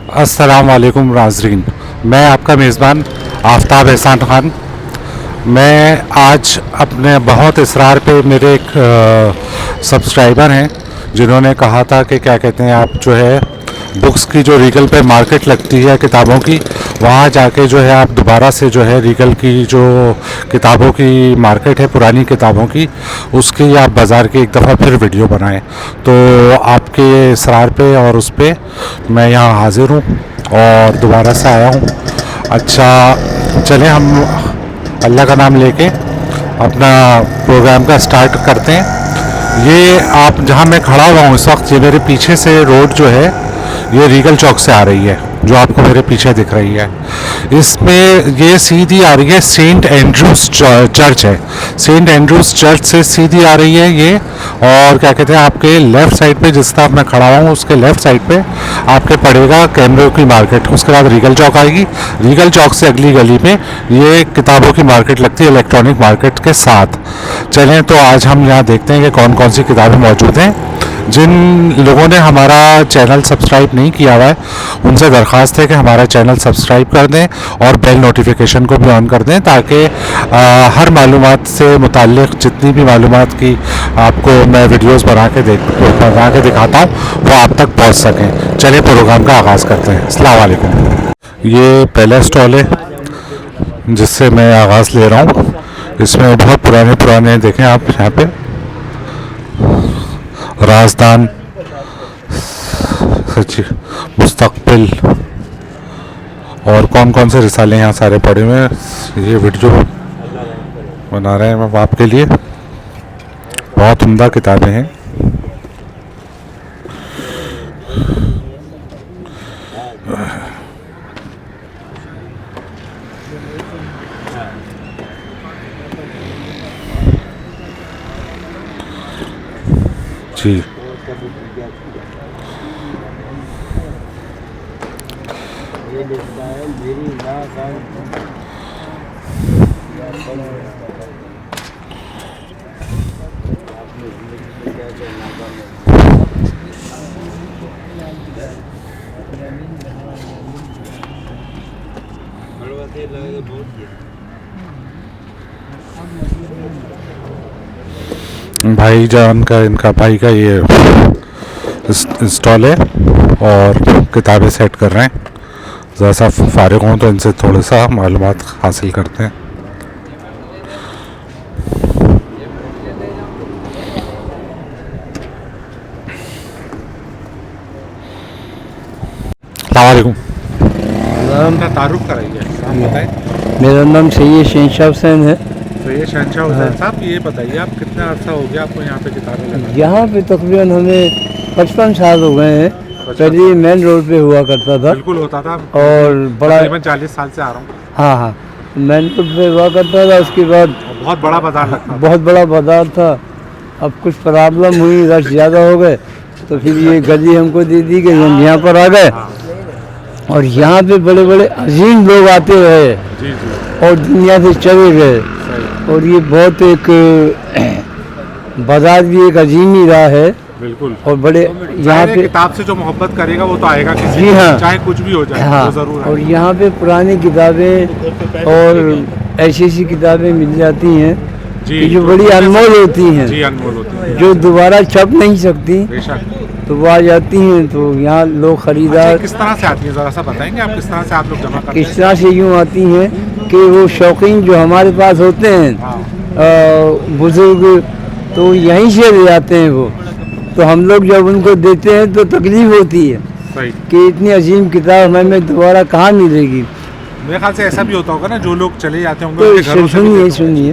अस्सलाम वालेकुम नाज़रीन, मैं आपका मेज़बान आफ्ताब एहसान ख़ान। मैं आज अपने बहुत इसरार पे मेरे एक सब्सक्राइबर हैं जिन्होंने कहा था कि क्या कहते हैं आप जो है बुक्स की जो रीगल पे मार्केट लगती है किताबों की, वहाँ जाके जो है आप दोबारा से जो है रीगल की जो किताबों की मार्केट है पुरानी किताबों की, उसकी आप बाज़ार की एक दफ़ा फिर वीडियो बनाएं। तो आपके इसरार पे और उस पे मैं यहाँ हाज़िर हूँ और दोबारा से आया हूँ। अच्छा, चलें हम अल्लाह का नाम लेके अपना प्रोग्राम का स्टार्ट करते हैं। ये आप जहाँ मैं खड़ा हुआ हूँ इस वक्त, ये मेरे पीछे से रोड जो है ये रीगल चौक से आ रही है, जो आपको मेरे पीछे दिख रही है। इसमें ये सीधी आ रही है सेंट एंड्रूज चर्च है, सेंट एंड्रूज चर्च से सीधी आ रही है ये। और क्या कहते हैं आपके लेफ़्ट साइड पे, जिस तरफ मैं खड़ा हुआ हूँ उसके लेफ़्ट साइड पे आपके पड़ेगा कैमरे की मार्केट, उसके बाद रीगल चौक आएगी। रीगल चौक से अगली गली में ये किताबों की मार्केट लगती है इलेक्ट्रॉनिक मार्केट के साथ। चलें तो आज हम यहाँ देखते हैं कि कौन कौन सी किताबें मौजूद हैं। जिन लोगों ने हमारा चैनल सब्सक्राइब नहीं किया हुआ है उनसे दरख्वास्त है कि हमारा चैनल सब्सक्राइब कर दें और बेल नोटिफिकेशन को भी ऑन कर दें, ताकि हर मालूमात से मुताल्लिक़ जितनी भी मालूमात की आपको मैं वीडियोस बना के दिखाता हूँ वो आप तक पहुँच सकें। चलिए प्रोग्राम का आगाज़ करते हैं। अस्सलाम वालेकुम। ये पहला स्टॉल है जिससे मैं आगाज़ ले रहा हूँ। इसमें बहुत पुराने देखें आप यहाँ पे राजदान, सच्ची, मुस्तकबिल और कौन कौन से रिसाले यहाँ सारे पड़े हुए हैं। ये वीडियो बना रहे हैं हम आपके लिए। बहुत उम्दा किताबें हैं। जी, भाईजान का, इनका भाई का ये स्टॉल है और किताबें सेट कर रहे हैं। ज़रा सा फारिग हों तो इनसे थोड़ा सा मालूमात हासिल करते हैं। अस्सलाम वालेकुम। तारुफ कराइए, आप बताएं। मेरा नाम सैयद शहनशाह हुसैन है। तो ये शहनशाह हुसैन साहब, ये बताइए आप कितना अर्सा हो गया आपको यहाँ पे किताबें लगाने? यहाँ पे तकरीबन हमें 55 साल हो गए हैं। पहले मेन रोड पे हुआ करता था। बिल्कुल होता था और बड़ा तकरीबन 40 साल से आ रहा हूँ। हाँ, मेन रोड पे हुआ करता था। उसके बाद बहुत बड़ा बाजार लगता था। बहुत बड़ा बाजार था। अब कुछ प्रॉब्लम हुई, रश ज़्यादा हो गए, तो फिर ये गली हमको दे दी कि हम यहाँ पर आ गए। और यहाँ पे बड़े बड़े अजीम लोग आते रहे जी और दुनिया से चले गए। और ये बहुत एक बाजार भी एक अजीम ही रहा है। बिल्कुल। और बड़े यहाँ पे किताब से जो मोहब्बत करेगा वो तो आएगा किसी जी हाँ, चाहे कुछ भी हो जाए। हाँ, वो जरूर और यहाँ पे पुरानी किताबें और ऐसी किताबें मिल जाती हैं जी, जो बड़ी अनमोल होती हैं, जी अनमोल होती हैं, जो दोबारा छप नहीं सकती, बेशक। तो वो आ जाती हैं। तो यहाँ लोग खरीदार किस तरह से आती है, ज़रा सा बताएंगे आप, किस तरह से आप लोग जमा करते हैं? किस तरह से यूँ आती हैं कि वो शौकीन जो हमारे पास होते हैं बुजुर्ग, तो यहीं से ले जाते हैं वो। तो हम लोग जब उनको देते हैं तो तकलीफ होती है सही कि इतनी अजीम किताब हमें दोबारा कहाँ मिलेगी। मेरे ख्याल से ऐसा भी होता होगा ना, जो लोग चले जाते होंगे तो उनके घरों से भी सुनिए,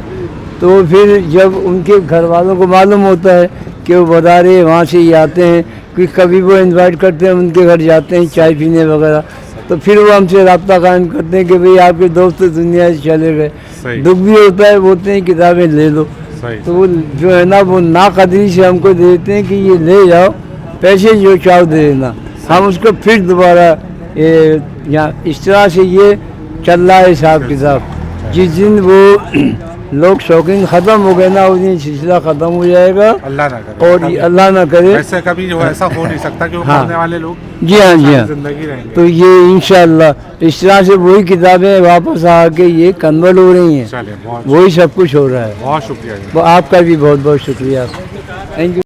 तो फिर जब उनके घर वालों को मालूम होता है कि वो बता रहे वहाँ से ही आते हैं, कि कभी वो इनवाइट करते हैं, उनके घर जाते हैं चाय पीने वगैरह, तो फिर वो हमसे रब्ता कायम करते हैं कि भाई आपके दोस्त दुनिया से चले गए। दुख भी होता है, बोलते हैं किताबें ले लो। तो वो जो है ना वो नाकदरी से हमको दे देते हैं कि ये ले जाओ, पैसे जो चाहो दे देना, हम उसको फिर दोबारा यहाँ इस तरह से ये चल रहा है हिसाब किताब। जिस दिन वो लोग शौकीन ख़त्म हो गए ना, उन्हें सिलसिला ख़त्म हो जाएगा। अल्लाह ना करे। और ये अल्लाह ना करे। वैसे कभी जो ऐसा हो नहीं सकता कि वो हाँ। पढ़ने वाले लोग जी हाँ, जी सारी हाँ। जिंदगी रहेंगे। तो ये इंशाअल्लाह इस तरह से वही किताबें वापस आके ये कन्वर्ट हो रही हैं, चलिए, बहुत वही सब कुछ हो रहा है। बहुत शुक्रिया जी। वो आपका भी बहुत बहुत शुक्रिया। Thank you.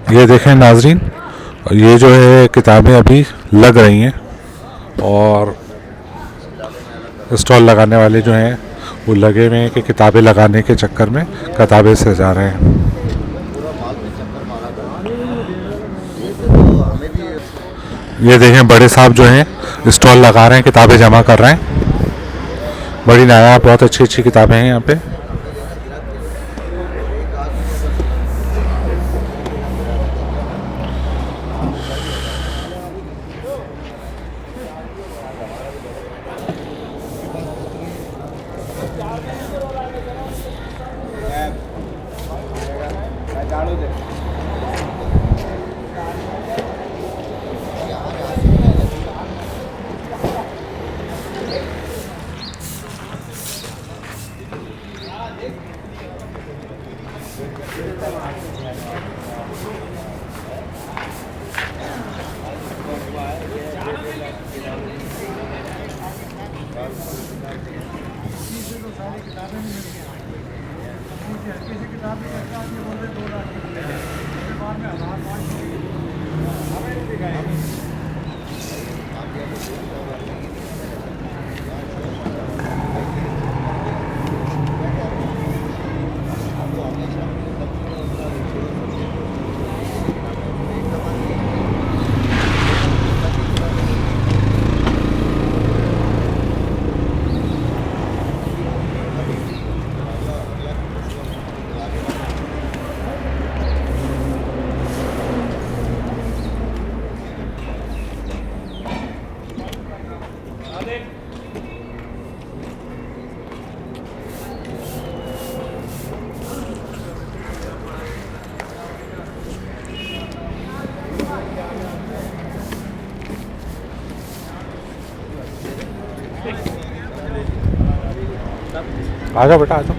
ये देखें नाजरीन, ये जो है किताबें अभी लग रही हैं और स्टॉल लगाने वाले जो हैं वो लगे हुए हैं कि किताबें लगाने के चक्कर में किताबें सजा रहे हैं। ये देखें बड़े साहब जो हैं स्टॉल लगा रहे हैं, किताबें जमा कर रहे हैं। बड़ी नायाब बहुत अच्छी अच्छी किताबें हैं यहाँ पे। आ जाओ बेटा, आ जाओ।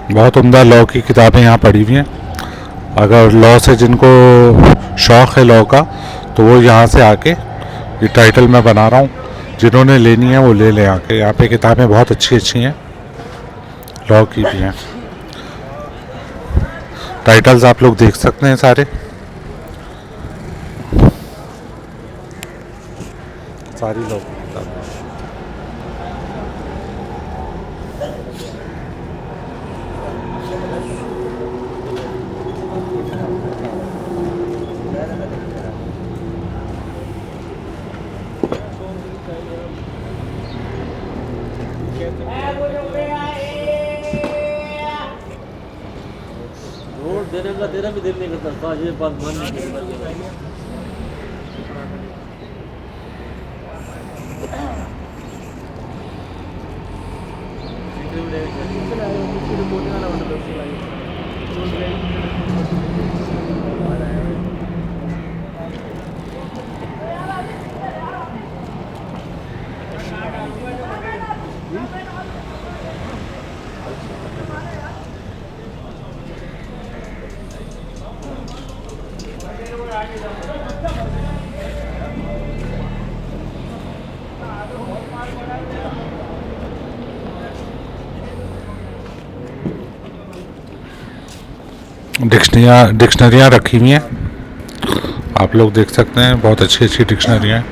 बहुत उम्दा लॉ की किताबें यहाँ पड़ी हुई हैं। अगर लॉ से जिनको शौक़ है लॉ का, तो वो यहाँ से आके, ये टाइटल मैं बना रहा हूँ, जिन्होंने लेनी है वो ले लें आके। यहाँ पे किताबें बहुत अच्छी अच्छी हैं, लॉ की भी हैं। टाइटल्स आप लोग देख सकते हैं सारे, सारी लॉ की किताबें। वोट देने का तेरा भी दिल नहीं करता था, ये बात मान नहीं करता। डिक्शनरियाँ रखी हुई हैं, आप लोग देख सकते हैं, बहुत अच्छी अच्छी डिक्शनरियाँ हैं।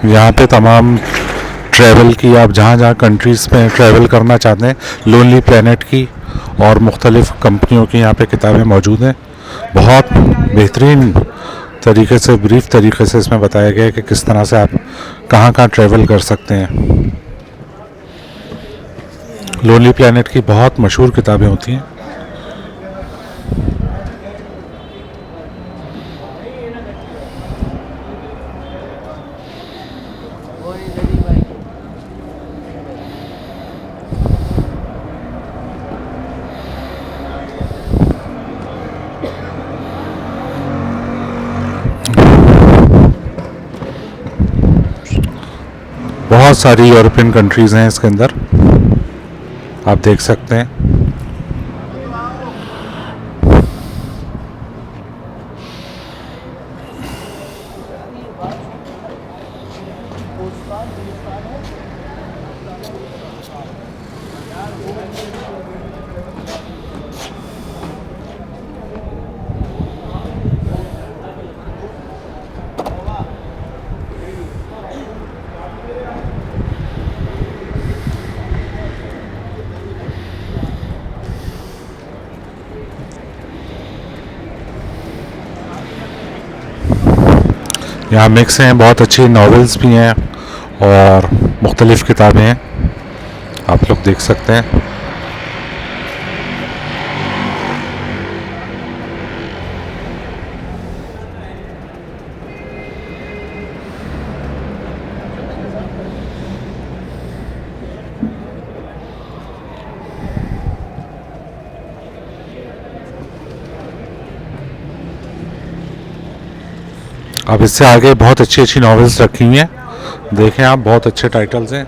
यहाँ पे तमाम ट्रैवल की, आप जहाँ जहाँ कंट्रीज़ में ट्रैवल करना चाहते हैं, लोनली प्लैनेट की और मुख्तलिफ़ कंपनियों की यहाँ पे किताबें मौजूद हैं। बहुत बेहतरीन तरीके से, ब्रीफ तरीके से इसमें बताया गया है कि किस तरह से आप कहाँ कहाँ ट्रैवल कर सकते हैं। लोनली प्लैनेट की बहुत मशहूर किताबें होती हैं। बहुत सारी यूरोपियन कंट्रीज़ हैं इसके अंदर, आप देख सकते हैं। यहाँ मिक्स हैं, बहुत अच्छी नॉवेल्स भी हैं और मुख्तलिफ़ किताबें हैं, आप लोग देख सकते हैं। अब इससे आगे बहुत अच्छी अच्छी नॉवेल्स रखी हुई हैं, देखें आप, बहुत अच्छे टाइटल्स हैं।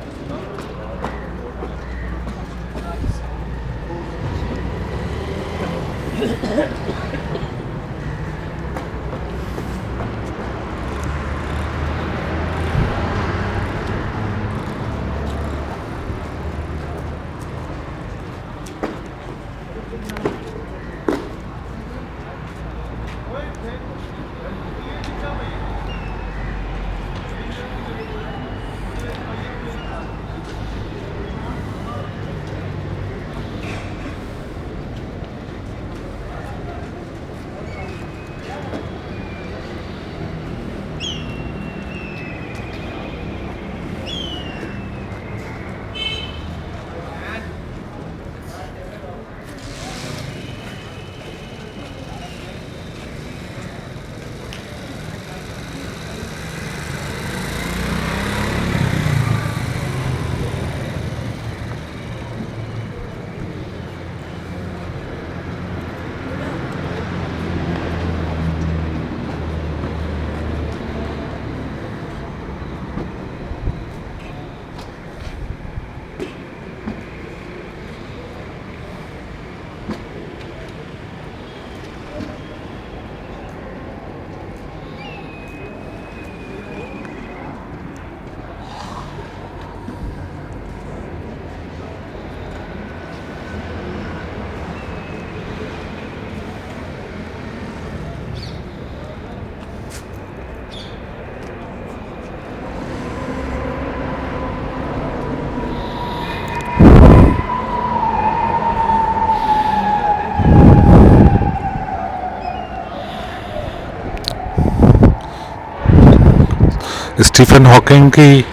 स्टीफन हॉकिंग की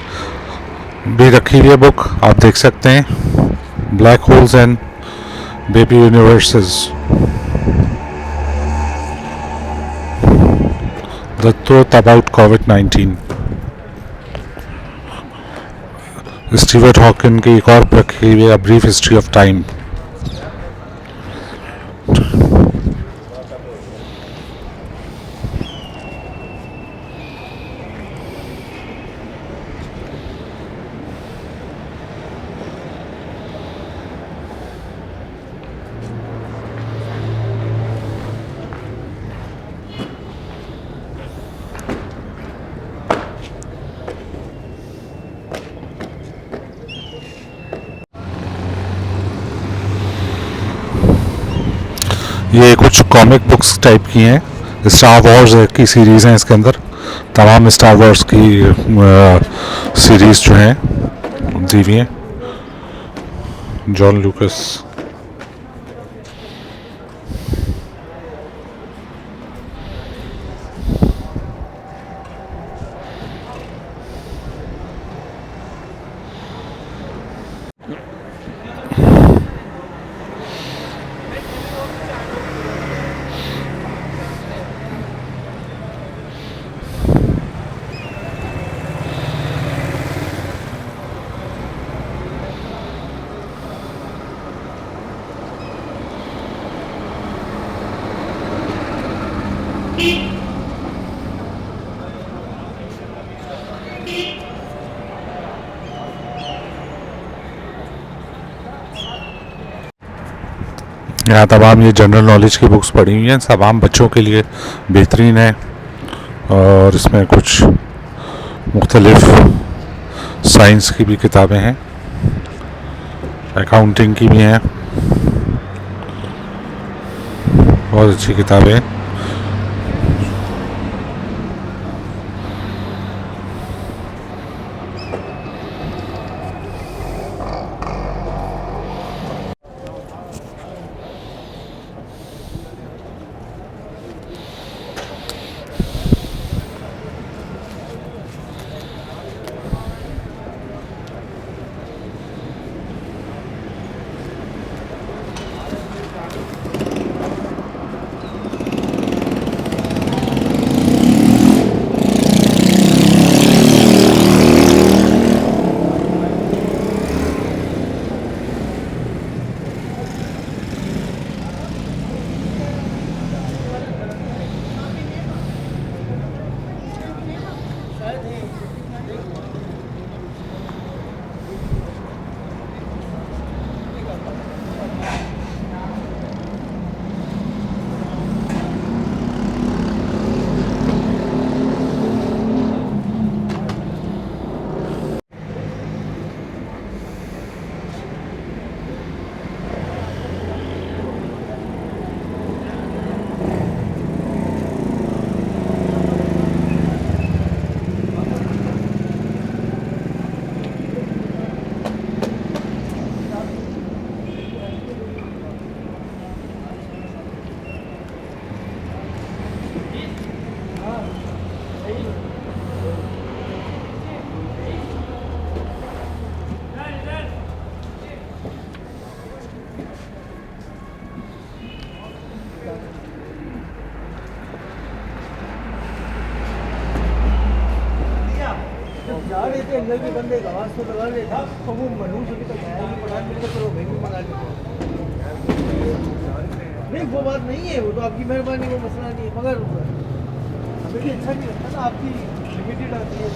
भी रखी हुई है बुक, आप देख सकते हैं, black holes and baby universes, the truth about कोविड-19। स्टीफन हॉकिंग की एक और रखी हुई है, ब्रीफ हिस्ट्री ऑफ टाइम। ये कुछ कॉमिक बुक्स टाइप की हैं, स्टार वॉर्स की सीरीज़ हैं इसके अंदर, तमाम स्टार वॉर्स की सीरीज़ जो हैं दी हुई हैं, जॉन लूकस। यहाँ तमाम ये जनरल नॉलेज की बुक्स पढ़ी हुई हैं, तमाम बच्चों के लिए बेहतरीन है, और इसमें कुछ मुख्तलिफ साइंस की भी किताबें हैं, अकाउंटिंग की भी हैं, बहुत अच्छी किताबें हैं। जा रहे थे अंदर के बंदे आवाज तो लगा रहे थे, तो वो मनूस अभी तक आया नहीं, पढ़ा मिलकर चलो भाई भी मंगा लेते। नहीं वो बात नहीं है, वो तो आपकी मेहरबानी, वो मसला नहीं है, मगर हमें भी अच्छा नहीं लगता ना, आपकी लिमिटेड आती है।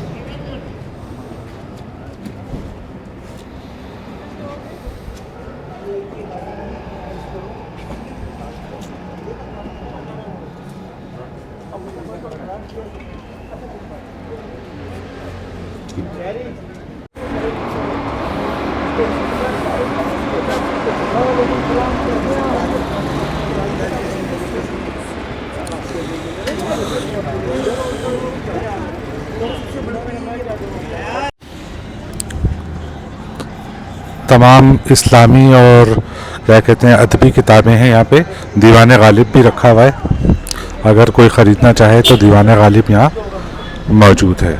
तमाम इस्लामी और क्या कहते हैं अदबी किताबें हैं यहाँ पे। दीवान गालिब भी रखा हुआ है, अगर कोई ख़रीदना चाहे तो दीवान गालिब यहाँ मौजूद है।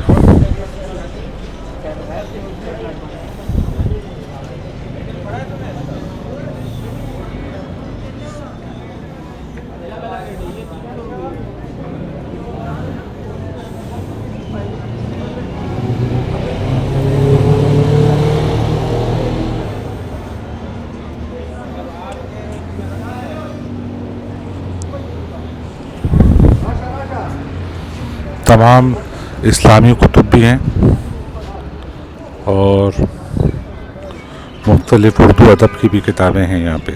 तमाम इस्लामी कुतुब भी हैं और मुख्तलिफ़ उर्दू अदब की भी किताबें हैं यहाँ पे।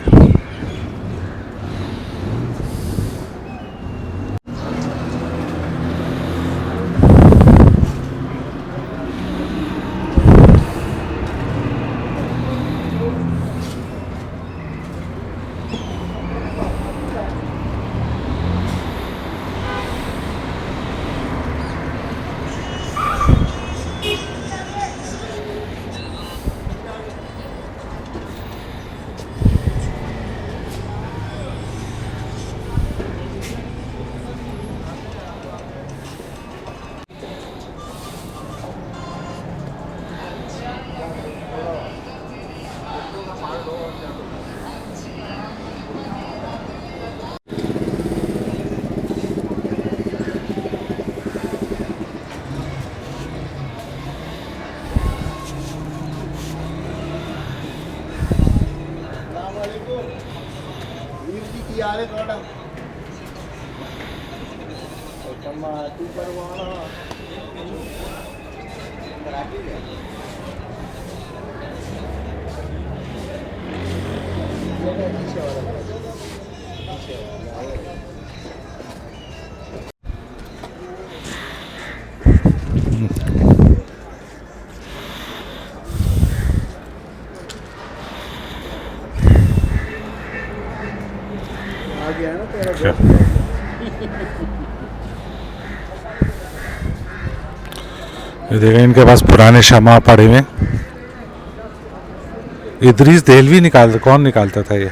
क्या ये देखें, इनके पास पुराने शमा पड़े हुए। इदरीस देहलवी कौन निकालता था ये?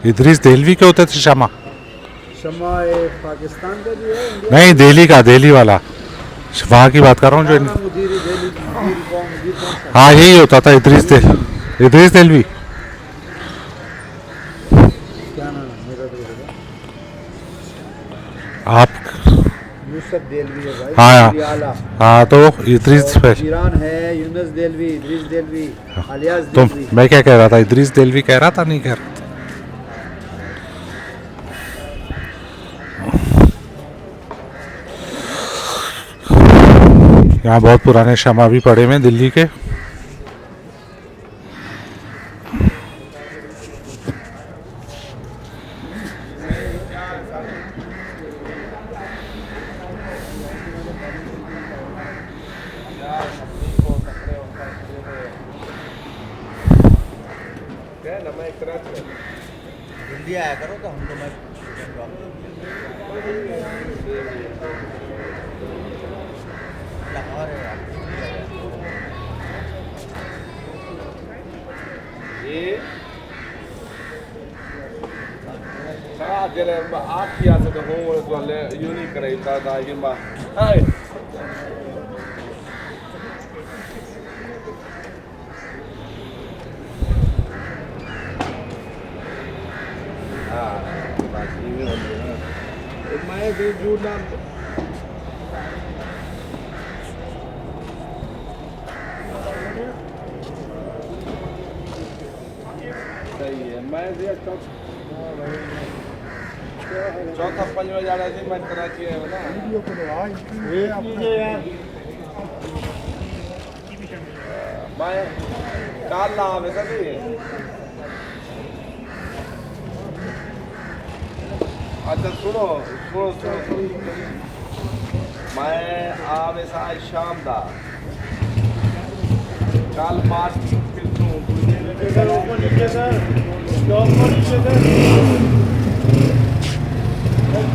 इदरीस देहलवी के होते थे शमा? शमा पाकिस्तान का भी है, इंडिया नहीं, दिल्ली का, दिल्ली वाला, वहाँ की बात कर रहा हूँ जो। मुदीर दिल्ली मुदीर कौन सा? हाँ, यही होता था, इदरीस देहलवी। क्या नाम है मेरा? तो आप यूसुफ देलवी है भाई। हाँ आला हाँ, तो इदरीस पे ईरान है, यूनुस देलवी, इदरीस देलवी, अलियास तो देलवी। मैं क्या कह रहा था? इदरीस देहलवी कह रहा था, नहीं कह रहा था? यहाँ बहुत पुराने शमा भी पड़े हुए हैं दिल्ली के। जल्दी आया करो तो हम तो मैं लाहौर है यार। मैं भी जुड़ा सही है। मैं चौथा पंजवा जा रहा थी, मैं कराची है ना। मैं काल ना आवे सभी। अच्छा सुनो सुनो सुनो सुनो, मैं आवे साज शाम दा कल मार्च कितनों ऊपर नीचे सर, टॉप पर नीचे सर,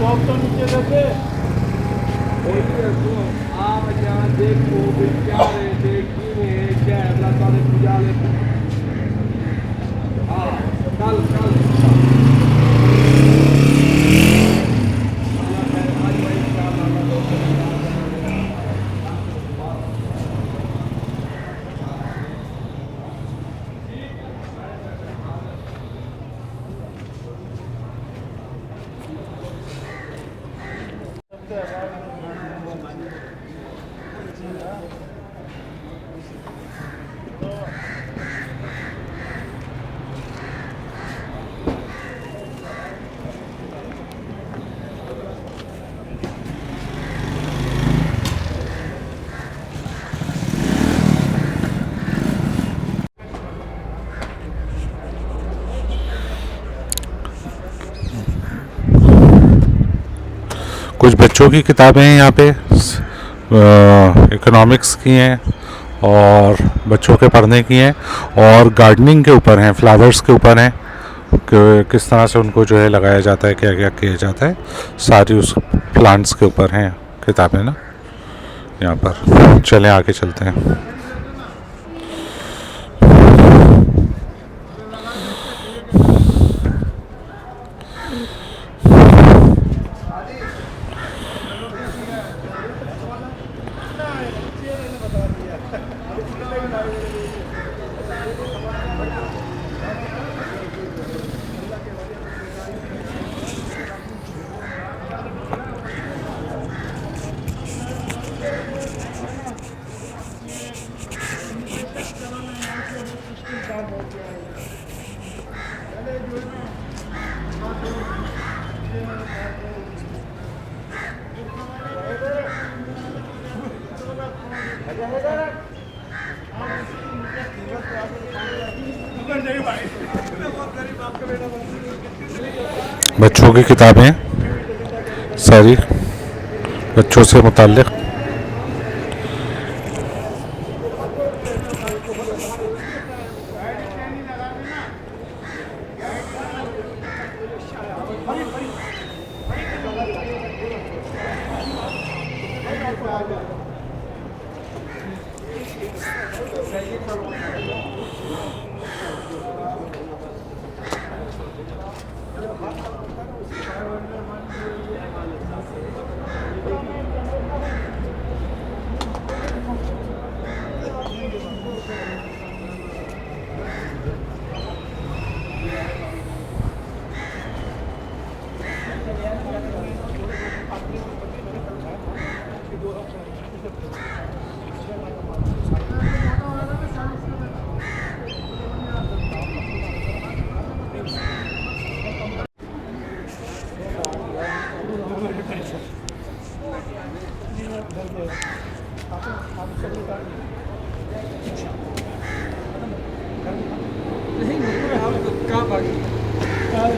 टॉप तो नीचे सर। सुनो आप यहाँ देखो क्या है, देखी में क्या है, अल्लाह ताला पूजा ले। हाँ कल कल कुछ बच्चों की किताबें हैं यहाँ पे, इकोनॉमिक्स की हैं और बच्चों के पढ़ने की हैं, और गार्डनिंग के ऊपर हैं, फ्लावर्स के ऊपर हैं कि किस तरह से उनको जो है लगाया जाता है, क्या क्या किया जाता है, सारी उस प्लांट्स के ऊपर हैं किताबें ना यहाँ पर। चलें आगे चलते हैं। बच्चों की किताबें सारी, बच्चों से मुताल्लिक़।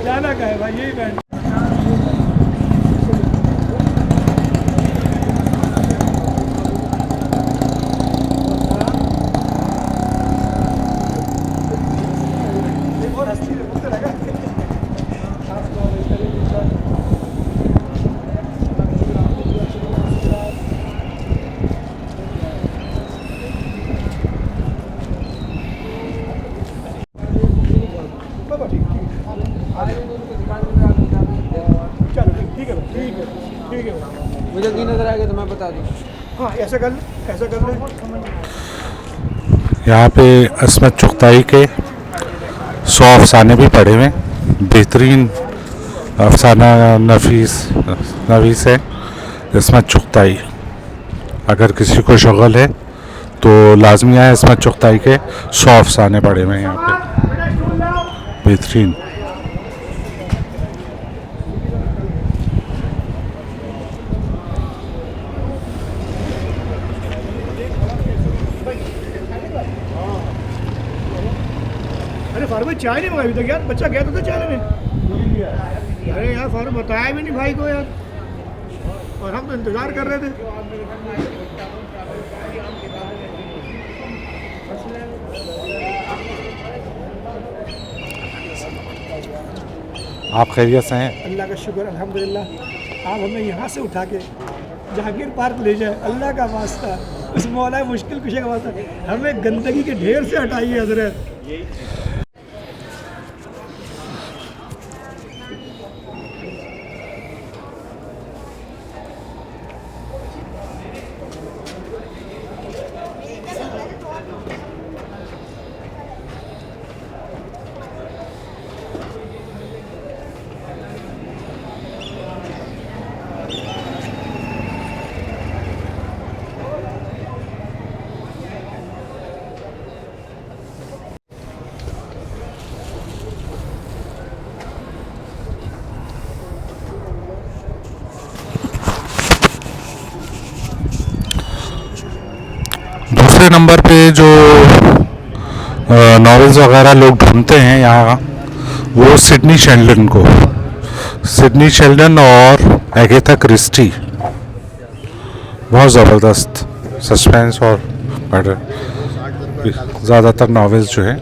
जाना का है भाई, यही बैठ मुझे नहीं नजर आएगा तो मैं बता दूँ। हाँ ऐसा कर ले। यहाँ पे अस्मत चुगताई के 100 अफसाने भी पढ़े हुए, बेहतरीन अफसाना नवीस है अस्मत चुगताई। अगर किसी को शगल है तो लाजमी है अस्मत चुगताई के 100 अफसाने पढ़े हुए हैं यहाँ पे, बेहतरीन। अरे फारूक भाई चाय नहीं मंगाई अभी तक यार, बच्चा गया तो था चाय लेने। अरे यार फारूक बताया भी नहीं भाई को यार, और हम तो इंतजार कर रहे थे। आप खैरियत से हैं? अल्लाह का शुक्र अल्हम्दुलिल्लाह। आप हमें यहाँ से उठा के जहांगीर पार्क ले जाए, अल्लाह का वास्ता, उस मौला मुश्किल कुशे का वास्ता हमें गंदगी के ढेर से हटाइए हजरत। दूसरे नंबर पे जो नॉवेल्स वगैरह लोग ढूंढते हैं यहाँ, वो सिडनी शेल्डन और एगेथा क्रिस्टी, बहुत ज़बरदस्त सस्पेंस और मर्डर। ज़्यादातर नॉवेल्स जो है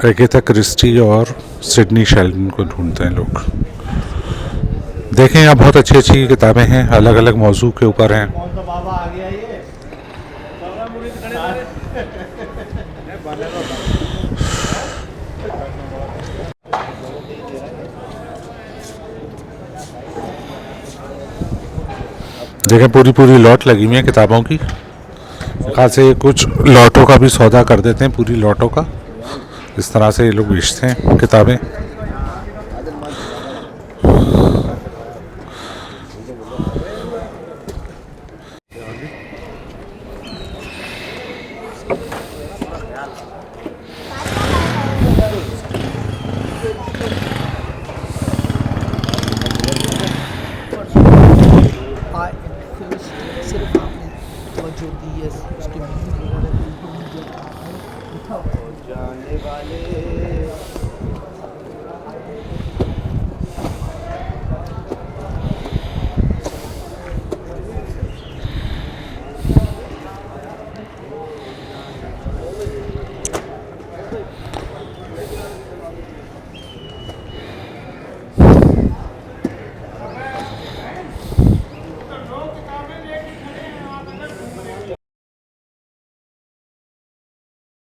एगेथा क्रिस्टी और सिडनी शेल्डन को ढूंढते हैं लोग। देखें, यहाँ बहुत अच्छी अच्छी किताबें हैं, अलग अलग मौजू के ऊपर हैं। देखें, पूरी पूरी लॉट लगी हुई है किताबों की। खास से कुछ लॉटों का भी सौदा कर देते हैं, पूरी लॉटों का। इस तरह से ये लोग बेचते हैं किताबें।